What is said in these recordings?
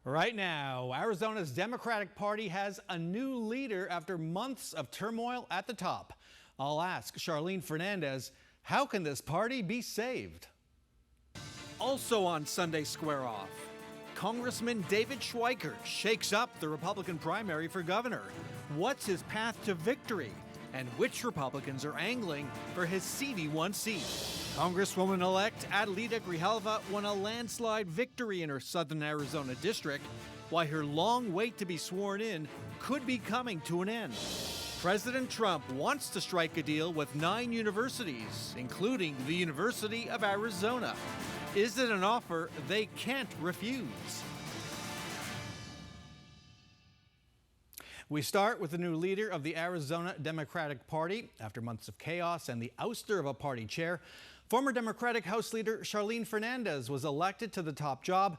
Right now, Arizona's Democratic Party has a new leader after months of turmoil at the top. I'll ask Charlene Fernandez, how can this party be saved? Also on Sunday Square Off, Congressman David Schweikert shakes up the Republican primary for governor. What's his path to victory? And which Republicans are angling for his CD1 seat? Congresswoman-elect Adelita Grijalva won a landslide victory in her southern Arizona district, while her long wait to be sworn in could be coming to an end. President Trump wants to strike a deal with 9 universities, including the University of Arizona. Is it an offer they can't refuse? We start with the new leader of the Arizona Democratic Party. After months of chaos and the ouster of a party chair, former Democratic House Leader Charlene Fernandez was elected to the top job.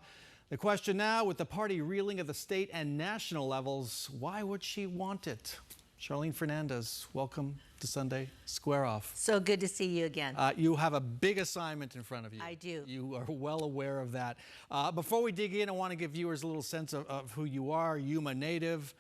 The question now, with the party reeling at the state and national levels, why would she want it? Charlene Fernandez, welcome to Sunday Square Off. So good to see you again. You have a big assignment in front of you. I do. You are well aware of that. Before we dig in, I want to give viewers a little sense of who you are. Yuma native.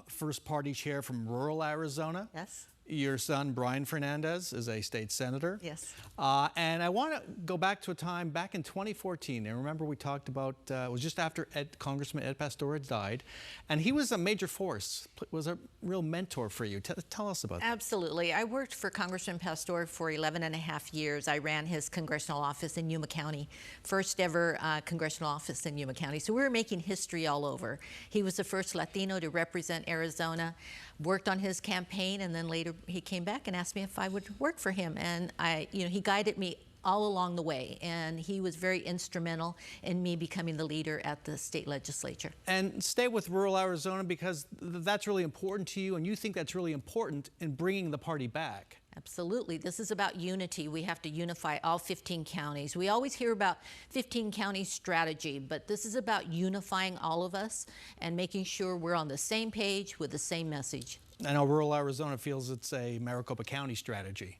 First party chair from rural Arizona. Yes. Your son, Brian Fernandez, is a state senator. Yes. And I want to go back to a time back in 2014. And remember, we talked about, it was just after Congressman Ed Pastor died. And he was a major force, was a real mentor for you. Tell us about that. Absolutely. I worked for Congressman Pastor for 11 and a half years. I ran his congressional office in Yuma County, first ever congressional office in Yuma County. So we were making history all over. He was the first Latino to represent Arizona, worked on his campaign, and then later he came back and asked me if I would work for him. And he guided me all along the way, and he was very instrumental in me becoming the leader at the state legislature. And stay with rural Arizona because that's really important to you, and you think that's really important in bringing the party back. Absolutely. This is about unity. We have to unify all 15 counties. We always hear about 15 county strategy, but this is about unifying all of us and making sure we're on the same page with the same message. I know rural Arizona feels it's a Maricopa County strategy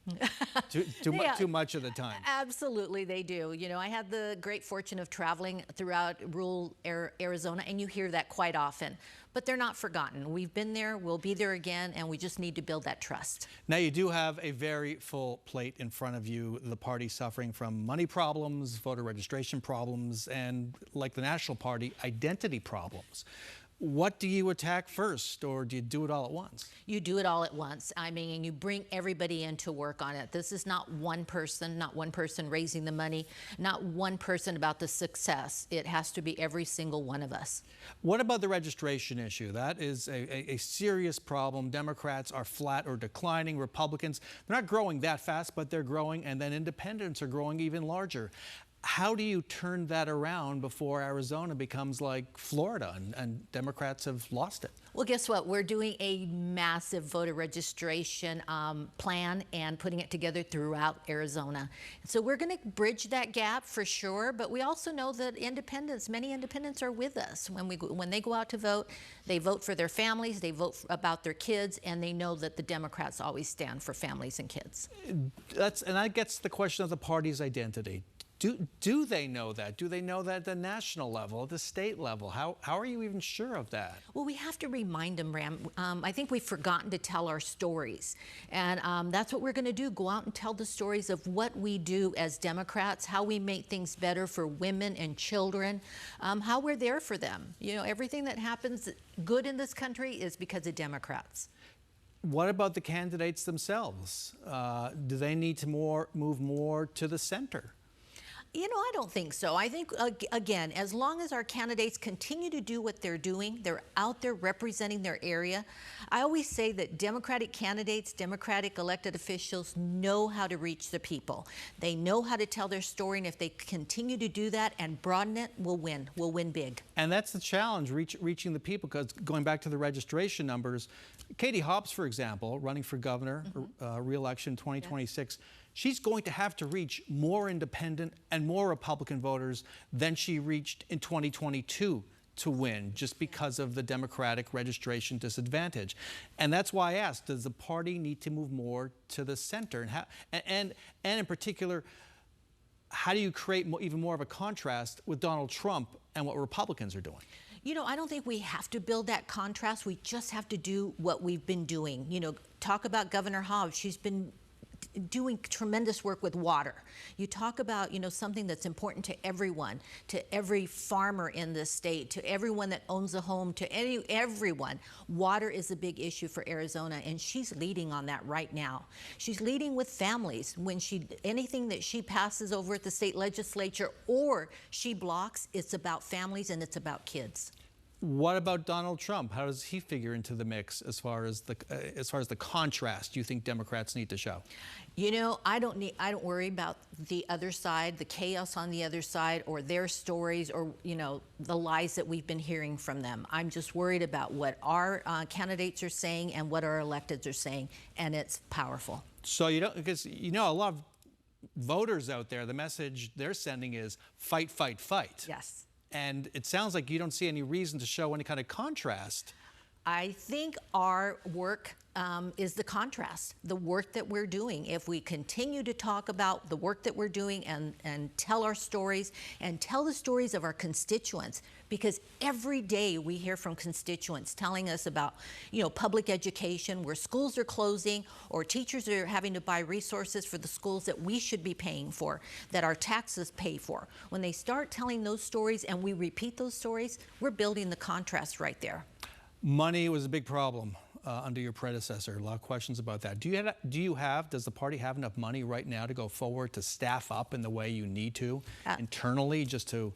too much of the time. Absolutely, they do. You know, I had the great fortune of traveling throughout rural Arizona, and you hear that quite often. But they're not forgotten. We've been there, we'll be there again, and we just need to build that trust. Now, you do have a very full plate in front of you. The party suffering from money problems, voter registration problems, and like the National Party, identity problems. What do you attack first, or do you do it all at once? You do it all at once. I mean, and you bring everybody in to work on it. This is not one person raising the money, not one person about the success. It has to be every single one of us. What about the registration issue? That is a serious problem. Democrats are flat or declining. Republicans, they're not growing that fast, but they're growing, and then independents are growing even larger. How do you turn that around before Arizona becomes like Florida and Democrats have lost it? Well, guess what? We're doing a massive voter registration plan and putting it together throughout Arizona. So we're going to bridge that gap for sure, but we also know that many independents are with us. When they go out to vote, they vote for their families, they vote about their kids, and they know that the Democrats always stand for families and kids. And that gets to the question of the party's identity. Do they know that? Do they know that at the national level, at the state level? How are you even sure of that? Well, we have to remind them, Ram. I think we've forgotten to tell our stories. And that's what we're going to do, go out and tell the stories of what we do as Democrats, how we make things better for women and children, how we're there for them. You know, everything that happens good in this country is because of Democrats. What about the candidates themselves? Do they need to move more to the center? You know, I don't think so. I think, again, as long as our candidates continue to do what they're doing, they're out there representing their area. I always say that Democratic candidates, Democratic elected officials know how to reach the people. They know how to tell their story, and if they continue to do that and broaden it, we'll win. We'll win big. And that's the challenge, reaching the people, because going back to the registration numbers, Katie Hobbs, for example, running for governor, re-election 2026, yeah. She's going to have to reach more independent and more Republican voters than she reached in 2022 to win, just because of the Democratic registration disadvantage. And that's why I asked, does the party need to move more to the center? And in particular, how do you create even more of a contrast with Donald Trump and what Republicans are doing? You know, I don't think we have to build that contrast. We just have to do what we've been doing. You know, talk about Governor Hobbs. She's been doing tremendous work with water. You talk about, you know, something that's important to everyone, to every farmer in this state, to everyone that owns a home, to everyone. Water is a big issue for Arizona, and she's leading on that right now. She's leading with families. When anything that she passes over at the state legislature or she blocks, it's about families and it's about kids. What about Donald Trump? How does he figure into the mix as far as the contrast you think Democrats need to show? You know, I don't worry about the other side, the chaos on the other side, or their stories, or, you know, the lies that we've been hearing from them. I'm just worried about what our candidates are saying and what our electeds are saying, and it's powerful. So you don't, because you know a lot of voters out there, the message they're sending is fight, fight, fight. Yes. And it sounds like you don't see any reason to show any kind of contrast. I think our work is the contrast, the work that we're doing. If we continue to talk about the work that we're doing and tell our stories and tell the stories of our constituents, because every day we hear from constituents telling us about, you know, public education, where schools are closing or teachers are having to buy resources for the schools that we should be paying for, that our taxes pay for. When they start telling those stories and we repeat those stories, we're building the contrast right there. Money was a big problem under your predecessor. A lot of questions about that. Does the party have enough money right now to go forward to staff up in the way you need to internally, just to,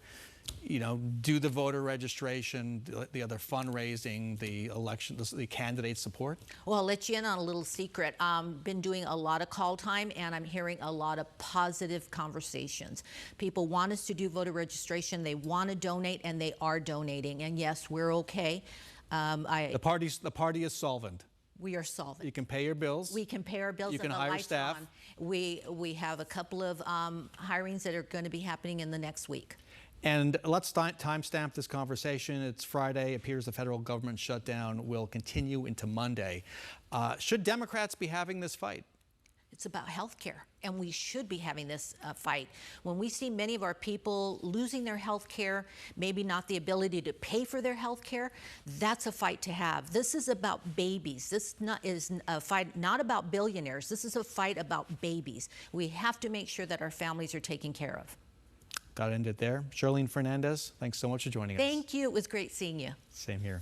you know, do the voter registration, the other fundraising, the election, the candidate support? Well, I'll let you in on a little secret. Been doing a lot of call time, and I'm hearing a lot of positive conversations. People want us to do voter registration. They want to donate, and they are donating. And yes, we're okay. The party is solvent. We are solvent. You can pay your bills. We can pay our bills. You can and the hire lights staff. on. We have a couple of hirings that are going to be happening in the next week. And let's timestamp this conversation. It's Friday. It appears the federal government shutdown will continue into Monday. Should Democrats be having this fight? It's about health care, and we should be having this fight. When we see many of our people losing their health care, maybe not the ability to pay for their health care, that's a fight to have. This is about babies. This is a fight not about billionaires. This is a fight about babies. We have to make sure that our families are taken care of. Got to end it there. Charlene Fernandez, thanks so much for joining us. Thank you. It was great seeing you. Same here.